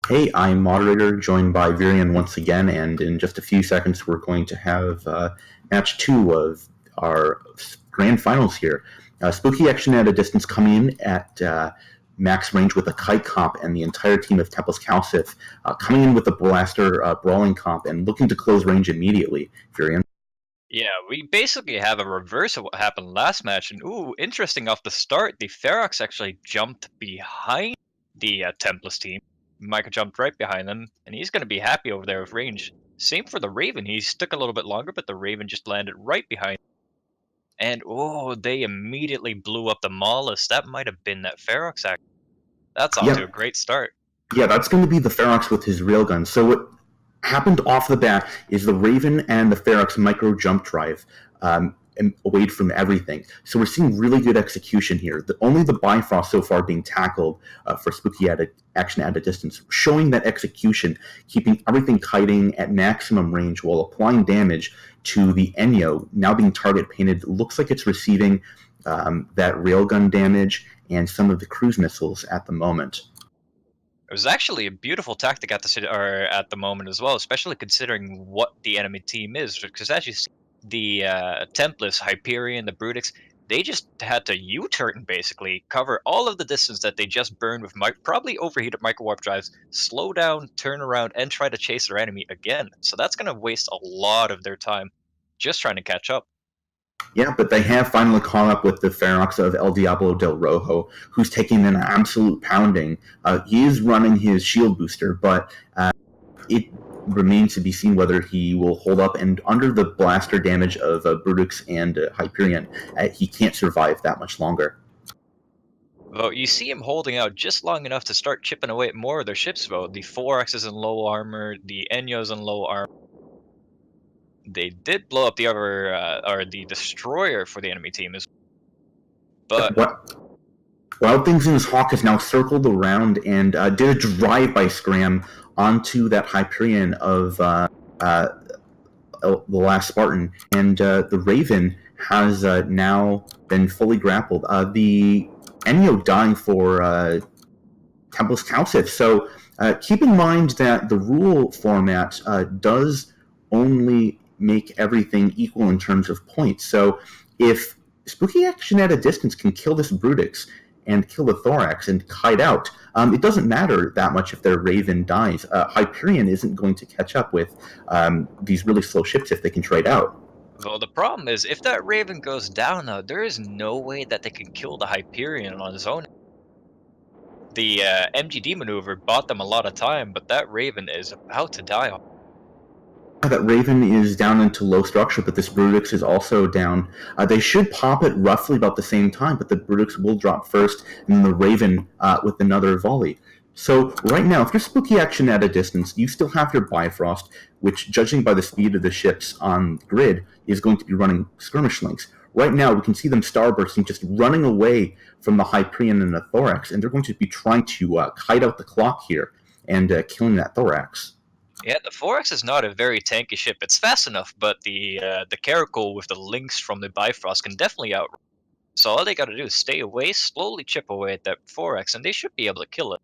Hey, I'm moderator, joined by Virion once again, and in just a few seconds we're going to have match 2 of our grand finals here. Spooky Action at a Distance coming in at max range with a kite comp, and the entire team of Tempest Calcif coming in with a blaster brawling comp and looking to close range immediately. Virion? Yeah, we basically have a reverse of what happened last match, and interesting off the start, the Ferox actually jumped behind the Tempest team. Micah jumped right behind them, and he's going to be happy over there with range. Same for the Raven, he stuck a little bit longer, but the Raven just landed right behind. And they immediately blew up the Maulus. That might have been that Ferox act. That's off to a great start. Yeah, that's going to be the Ferox with his railgun. So what happened off the bat is the Raven and the Ferox micro jump drive away from everything. So we're seeing really good execution here. Only the Bifrost so far being tackled for Spooky Action at a Distance, showing that execution, keeping everything kiting at maximum range while applying damage to the Enyo, now being target painted. Looks like it's receiving that railgun damage and some of the cruise missiles at the moment. It was actually a beautiful tactic at the moment as well, especially considering what the enemy team is. Because as you see, the Tempest, Hyperion, the Brutix, they just had to U-turn basically, cover all of the distance that they just burned with probably overheated micro-warp drives, slow down, turn around, and try to chase their enemy again. So that's going to waste a lot of their time just trying to catch up. Yeah, but they have finally caught up with the Ferox of El Diablo del Rojo, who's taking an absolute pounding. He is running his shield booster, but it remains to be seen whether he will hold up. And under the blaster damage of Brutix and Hyperion, he can't survive that much longer. Though you see him holding out just long enough to start chipping away at more of their ships, though. The 4X is in low armor, the Enyo's in low armor. They did blow up the other, or the destroyer for the enemy team, but Wild Things in his Hawk has now circled around and did a drive-by scram onto that Hyperion of the last Spartan, and the Raven has now been fully grappled. The Enyo dying for Tempest Calcif. So keep in mind that the rule format does only make everything equal in terms of points. So if Spooky Action at a Distance can kill this Brutix and kill the Thorax and kite out, it doesn't matter that much if their Raven dies. Hyperion isn't going to catch up with these really slow ships if they can trade out. Well, the problem is, if that Raven goes down, though, there is no way that they can kill the Hyperion on his own. The MGD maneuver bought them a lot of time, but that Raven is about to die. That Raven is down into low structure, but this Brutix is also down. They should pop it roughly about the same time, but the Brutix will drop first, and then the Raven with another volley. So right now, if you're Spooky Action at a Distance, you still have your Bifrost, which, judging by the speed of the ships on the grid, is going to be running skirmish links. Right now, we can see them starbursting, just running away from the Hyperion and the Thorax, and they're going to be trying to kite out the clock here and killing that Thorax. Yeah, the 4X is not a very tanky ship. It's fast enough, but the Caracal with the links from the Bifrost can definitely outrun. So all they gotta do is stay away, slowly chip away at that 4X, and they should be able to kill it.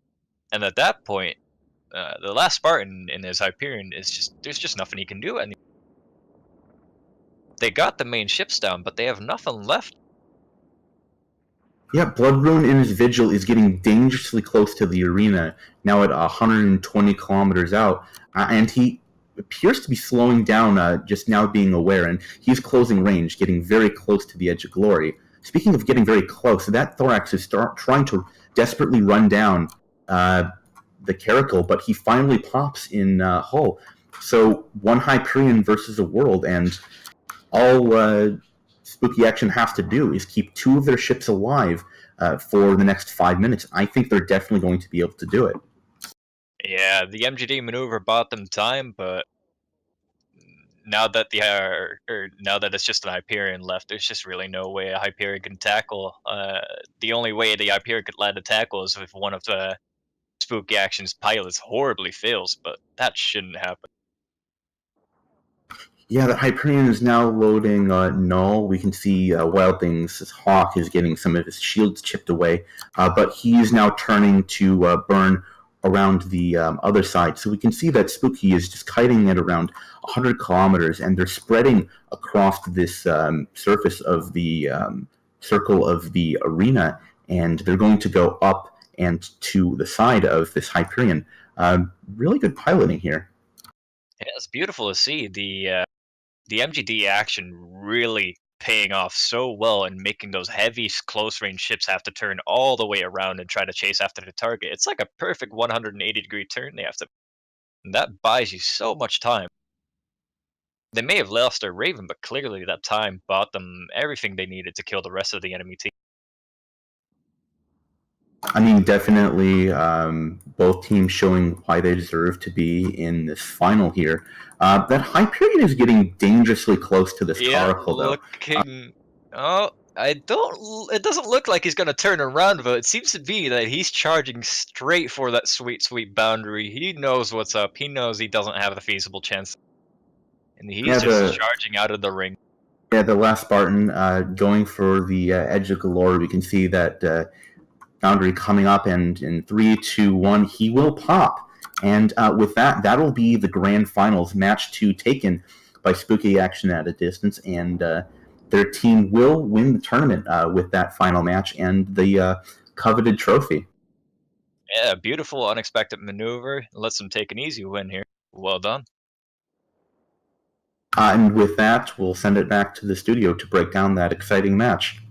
And at that point, the last Spartan in his Hyperion is there's just nothing he can do anymore. They got the main ships down, but they have nothing left. Yeah, Bloodrune in his Vigil is getting dangerously close to the arena, now at 120 kilometers out, and he appears to be slowing down, just now being aware, and he's closing range, getting very close to the edge of glory. Speaking of getting very close, that Thorax is trying to desperately run down the Caracal, but he finally pops in hull. So one Hyperion versus a world, and all Spooky Action has to do is keep 2 of their ships alive for the next 5 minutes. I think they're definitely going to be able to do it. Yeah, the MGD maneuver bought them time, but now that now that it's just an Hyperion left, there's just really no way a Hyperion can tackle. The only way the Hyperion could land a tackle is if one of the Spooky Action's pilots horribly fails, but that shouldn't happen. Yeah, the Hyperion is now loading Null. We can see Wild Things' his Hawk is getting some of his shields chipped away, but he is now turning to burn around the other side. So we can see that Spooky is just kiting at around 100 kilometers, and they're spreading across this surface of the circle of the arena, and they're going to go up and to the side of this Hyperion. Really good piloting here. Yeah, it's beautiful to see the MGD action really paying off so well and making those heavy close range ships have to turn all the way around and try to chase after the target. It's like a perfect 180-degree turn they have to. And that buys you so much time. They may have lost their Raven, but clearly that time bought them everything they needed to kill the rest of the enemy team. I mean, definitely both teams showing why they deserve to be in this final here. That Hyperion is getting dangerously close to this Coracle, though. It doesn't look like he's going to turn around, but it seems to be that he's charging straight for that sweet boundary. He knows what's up. He knows he doesn't have the feasible chance. And he's just charging out of the ring. Yeah, the last Spartan going for the Edge of Galore. We can see that boundary coming up, and in 3, 2, 1, he will pop. And with that, that'll be the grand finals, match 2 taken by Spooky Action at a distance, and their team will win the tournament with that final match and the coveted trophy. Yeah, beautiful, unexpected maneuver. Lets them take an easy win here. Well done. And with that, we'll send it back to the studio to break down that exciting match.